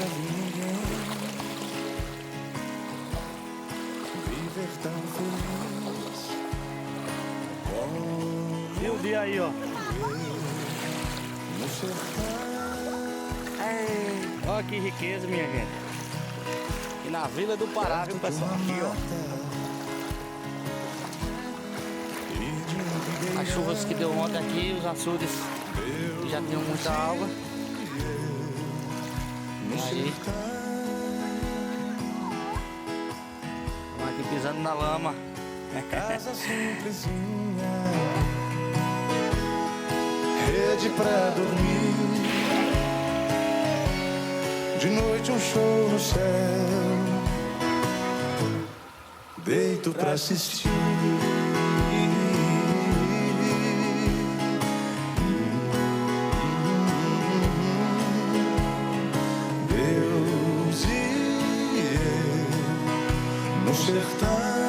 nunca vi ninguém viver tão feliz como E o dia aí, ó. no sertão. Olha que riqueza, minha gente. E na Vila do Pará, viu, pessoal? Aqui, ó. As chuvas que deu ontem aqui, os açudes já tinham muita água. Aí, estamos aqui pisando na lama. Casa simplesinha, rede pra dormir, de noite um show no céu, deito pra assistir. Deus e eu no sertão.